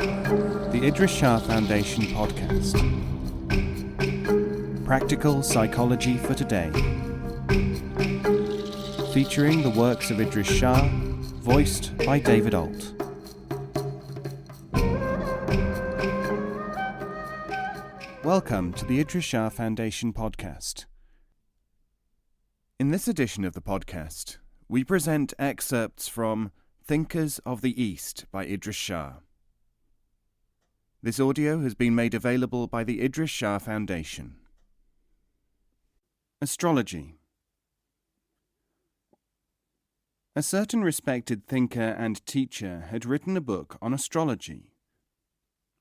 The Idries Shah Foundation podcast. Practical Psychology for Today. Featuring the works of Idries Shah, voiced by David Alt. Welcome to the Idries Shah Foundation podcast. In this edition of the podcast, we present excerpts from Thinkers of the East by Idries Shah. This audio has been made available by the Idries Shah Foundation. Astrology. A certain respected thinker and teacher had written a book on astrology.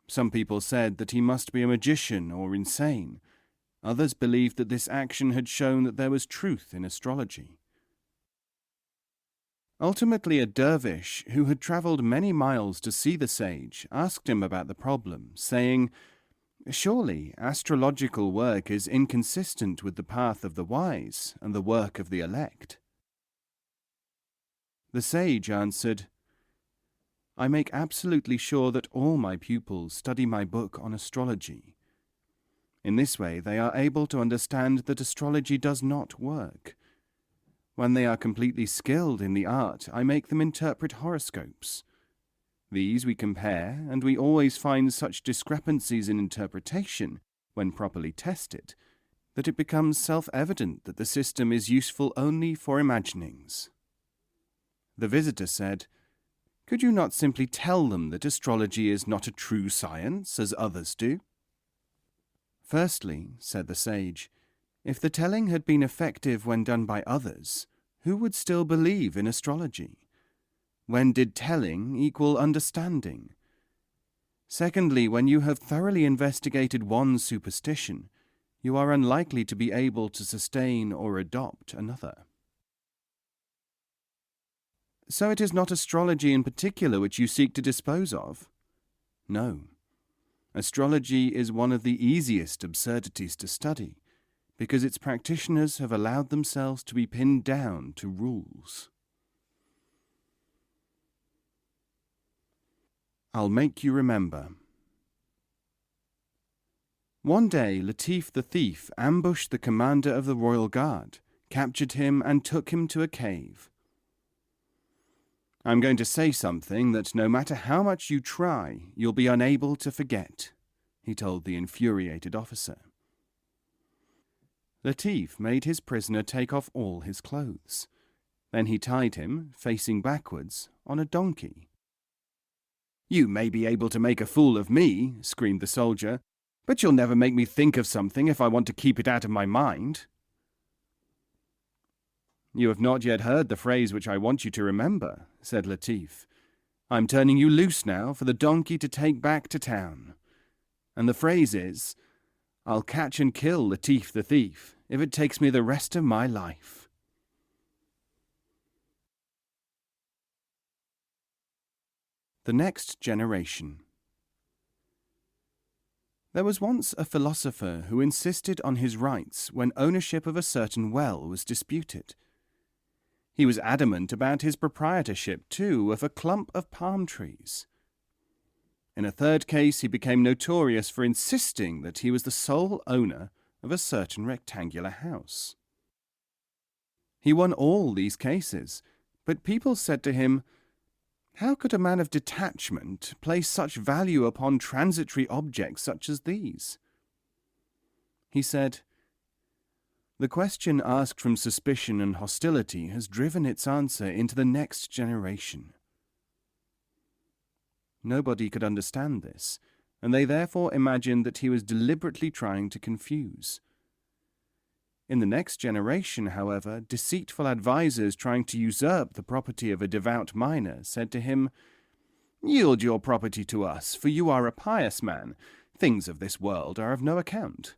Some people said that he must be a magician or insane. Others believed that this action had shown that there was truth in astrology. Ultimately, a dervish who had travelled many miles to see the sage asked him about the problem, saying, "Surely astrological work is inconsistent with the path of the wise and the work of the elect." The sage answered, "I make absolutely sure that all my pupils study my book on astrology. In this way they are able to understand that astrology does not work. When they are completely skilled in the art, I make them interpret horoscopes. These we compare, and we always find such discrepancies in interpretation, when properly tested, that it becomes self-evident that the system is useful only for imaginings." The visitor said, "Could you not simply tell them that astrology is not a true science, as others do?" "Firstly," said the sage, "if the telling had been effective when done by others, who would still believe in astrology? When did telling equal understanding? Secondly, when you have thoroughly investigated one superstition, you are unlikely to be able to sustain or adopt another." "So it is not astrology in particular which you seek to dispose of?" "No. Astrology is one of the easiest absurdities to study, because its practitioners have allowed themselves to be pinned down to rules." I'll make you remember. One day, Latif the Thief ambushed the commander of the royal guard, captured him, and took him to a cave. "I'm going to say something that no matter how much you try, you'll be unable to forget," he told the infuriated officer. Latif made his prisoner take off all his clothes. Then he tied him, facing backwards, on a donkey. "You may be able to make a fool of me," screamed the soldier, "but you'll never make me think of something if I want to keep it out of my mind." "You have not yet heard the phrase which I want you to remember," said Latif. "I'm turning you loose now for the donkey to take back to town. And the phrase is, 'I'll catch and kill Latif the Thief if it takes me the rest of my life.'" The next generation. There was once a philosopher who insisted on his rights when ownership of a certain well was disputed. He was adamant about his proprietorship, too, of a clump of palm trees. In a third case, he became notorious for insisting that he was the sole owner of a certain rectangular house. He won all these cases, but people said to him, "How could a man of detachment place such value upon transitory objects such as these?" He said, "The question asked from suspicion and hostility has driven its answer into the next generation." Nobody could understand this, and they therefore imagined that he was deliberately trying to confuse. In the next generation, however, deceitful advisers trying to usurp the property of a devout miner said to him, "Yield your property to us, for you are a pious man. Things of this world are of no account."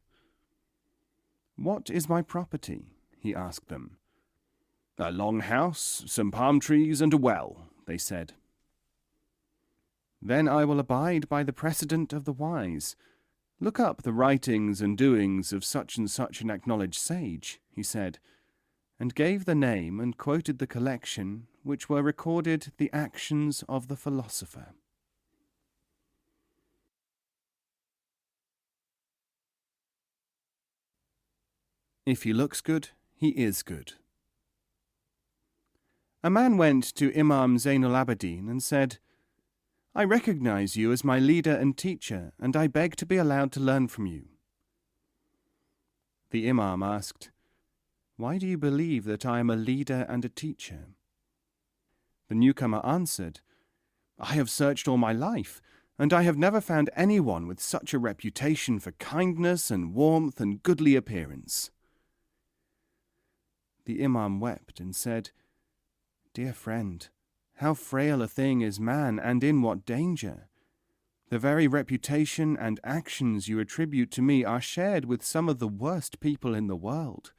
"What is my property?" he asked them. "A long house, some palm trees, and a well," they said. "Then I will abide by the precedent of the wise. Look up the writings and doings of such and such an acknowledged sage," he said, and gave the name and quoted the collection which were recorded the actions of the philosopher. If he looks good, he is good. A man went to Imam Zainul Abidin and said, "I recognize you as my leader and teacher, and I beg to be allowed to learn from you." The Imam asked, "Why do you believe that I am a leader and a teacher?" The newcomer answered, "I have searched all my life, and I have never found anyone with such a reputation for kindness and warmth and goodly appearance." The Imam wept and said, "Dear friend, how frail a thing is man, and in what danger! The very reputation and actions you attribute to me are shared with some of the worst people in the world.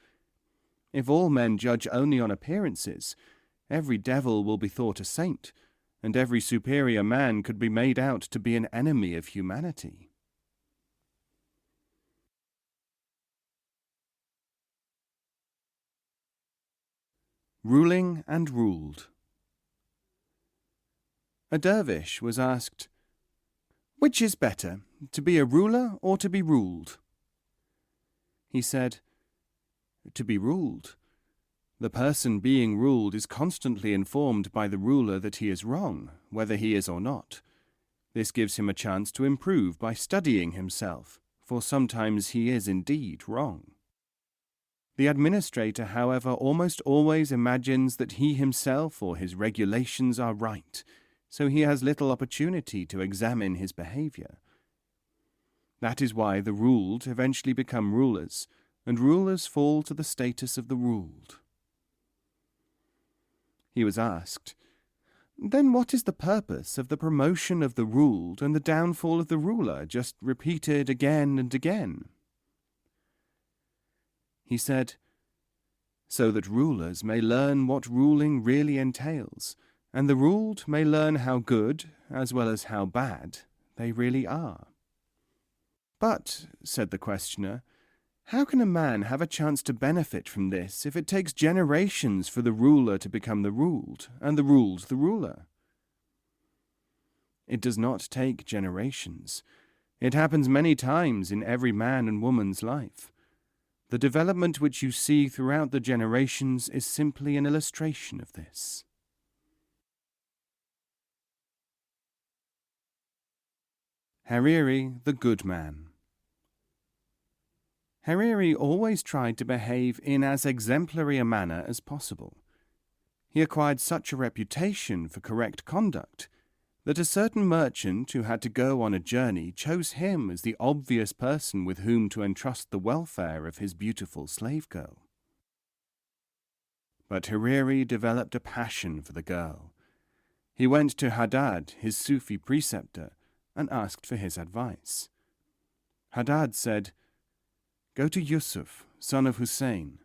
If all men judge only on appearances, every devil will be thought a saint, and every superior man could be made out to be an enemy of humanity." Ruling and ruled. A dervish was asked, "Which is better, to be a ruler or to be ruled?" He said, "To be ruled. The person being ruled is constantly informed by the ruler that he is wrong, whether he is or not. This gives him a chance to improve by studying himself, for sometimes he is indeed wrong. The administrator, however, almost always imagines that he himself or his regulations are right, so he has little opportunity to examine his behavior. That is why the ruled eventually become rulers, and rulers fall to the status of the ruled." He was asked, "Then what is the purpose of the promotion of the ruled and the downfall of the ruler, just repeated again and again?" He said, "So that rulers may learn what ruling really entails, and the ruled may learn how good, as well as how bad, they really are." "But," said the questioner, "how can a man have a chance to benefit from this if it takes generations for the ruler to become the ruled, and the ruled the ruler?" "It does not take generations. It happens many times in every man and woman's life. The development which you see throughout the generations is simply an illustration of this." Hariri, the good man. Hariri always tried to behave in as exemplary a manner as possible. He acquired such a reputation for correct conduct that a certain merchant who had to go on a journey chose him as the obvious person with whom to entrust the welfare of his beautiful slave girl. But Hariri developed a passion for the girl. He went to Haddad, his Sufi preceptor, and asked for his advice. Haddad said, "Go to Yusuf, son of Hussein."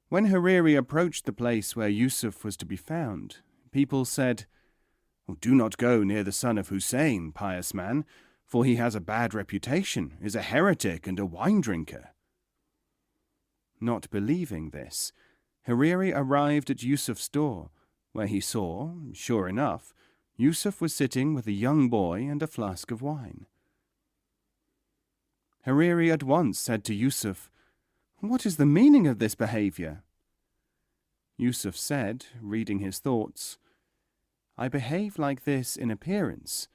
When Hariri approached the place where Yusuf was to be found, people said, "Do not go near the son of Hussein, pious man, for he has a bad reputation, is a heretic and a wine drinker." Not believing this, Hariri arrived at Yusuf's door, where he saw, sure enough, Yusuf was sitting with a young boy and a flask of wine. Hariri at once said to Yusuf, "What is the meaning of this behavior?" Yusuf said, reading his thoughts, "I behave like this in appearance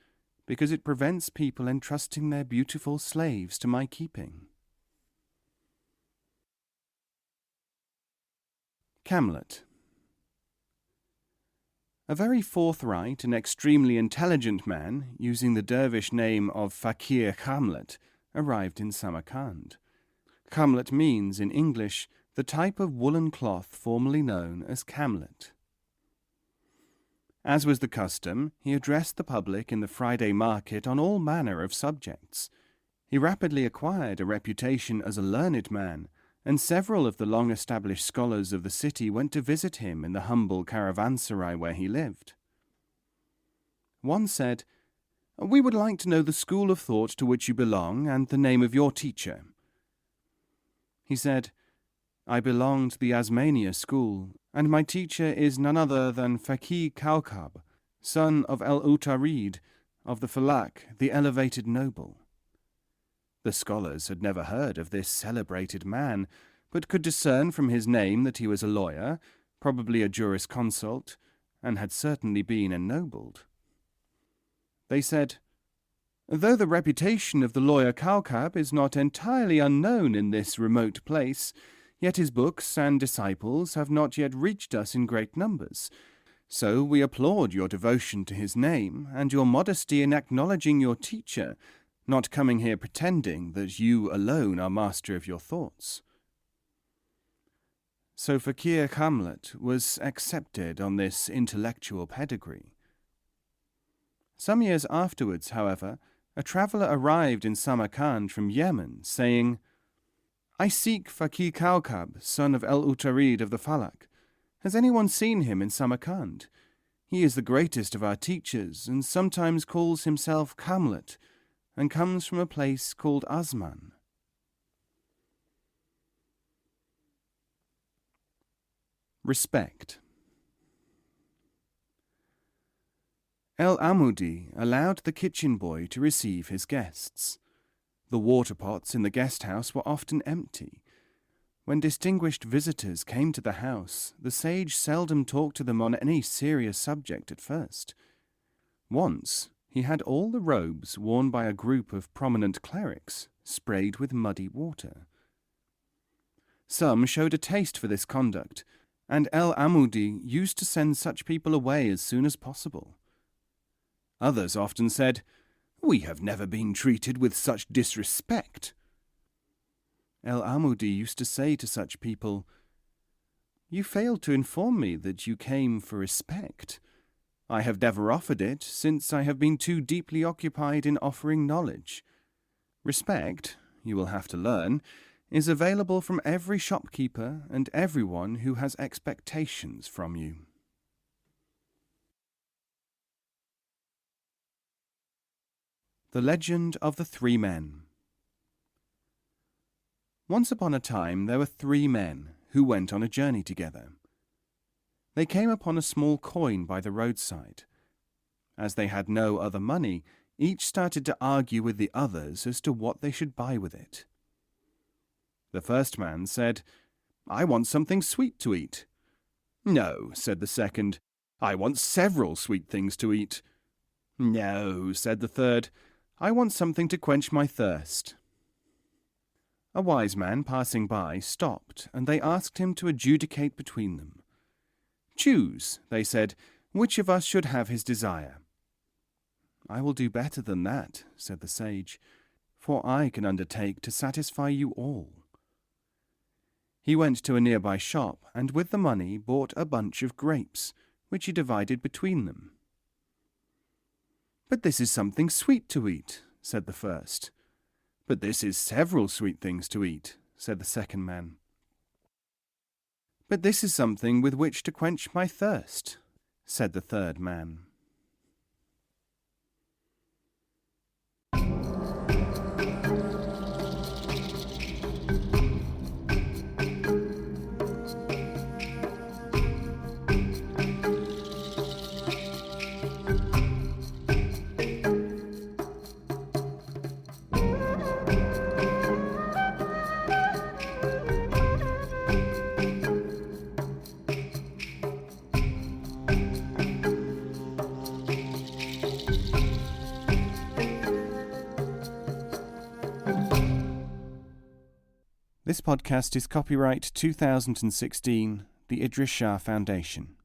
because it prevents people entrusting their beautiful slaves to my keeping." Camlet. A very forthright and extremely intelligent man, using the dervish name of Fakir Camlet, arrived in Samarkand. Camlet means, in English, the type of woolen cloth formerly known as camlet. As was the custom, he addressed the public in the Friday market on all manner of subjects. He rapidly acquired a reputation as a learned man, and several of the long-established scholars of the city went to visit him in the humble caravanserai where he lived. One said, "We would like to know the school of thought to which you belong and the name of your teacher." He said, "I belong to the Asmania school, and my teacher is none other than Faqih Kaukab, son of El-Utarid, of the Falak, the elevated noble." The scholars had never heard of this celebrated man, but could discern from his name that he was a lawyer, probably a jurisconsult, and had certainly been ennobled. They said, "Though the reputation of the lawyer Kaukab is not entirely unknown in this remote place, yet his books and disciples have not yet reached us in great numbers. So we applaud your devotion to his name, and your modesty in acknowledging your teacher, not coming here pretending that you alone are master of your thoughts." So Fakir Kamlet was accepted on this intellectual pedigree. Some years afterwards, however, a traveller arrived in Samarkand from Yemen, saying, "I seek Fakir Kaukab, son of El-Utarid of the Falak. Has anyone seen him in Samarkand? He is the greatest of our teachers, and sometimes calls himself Kamlet, and comes from a place called Azman." Respect. El-Amudi allowed the kitchen boy to receive his guests. The water pots in the guest house were often empty. When distinguished visitors came to the house, the sage seldom talked to them on any serious subject at first. Once, he had all the robes worn by a group of prominent clerics sprayed with muddy water. Some showed a taste for this conduct, and El-Amudi used to send such people away as soon as possible. Others often said, "We have never been treated with such disrespect." El-Amudi used to say to such people, "You failed to inform me that you came for respect. I have never offered it, since I have been too deeply occupied in offering knowledge. Respect, you will have to learn, is available from every shopkeeper and everyone who has expectations from you." The Legend of the Three Men. Once upon a time there were 3 men who went on a journey together. They came upon a small coin by the roadside. As they had no other money, each started to argue with the others as to what they should buy with it. The first man said, "I want something sweet to eat." "No," said the second, "I want several sweet things to eat." "No," said the third, "I want something to quench my thirst." A wise man passing by stopped, and they asked him to adjudicate between them. "Choose," they said, "which of us should have his desire." "I will do better than that," said the sage, "for I can undertake to satisfy you all." He went to a nearby shop, and with the money bought a bunch of grapes, which he divided between them. "But this is something sweet to eat," said the first. "But this is several sweet things to eat," said the second man. "But this is something with which to quench my thirst," said the third man. This podcast is copyright 2016, the Idries Shah Foundation.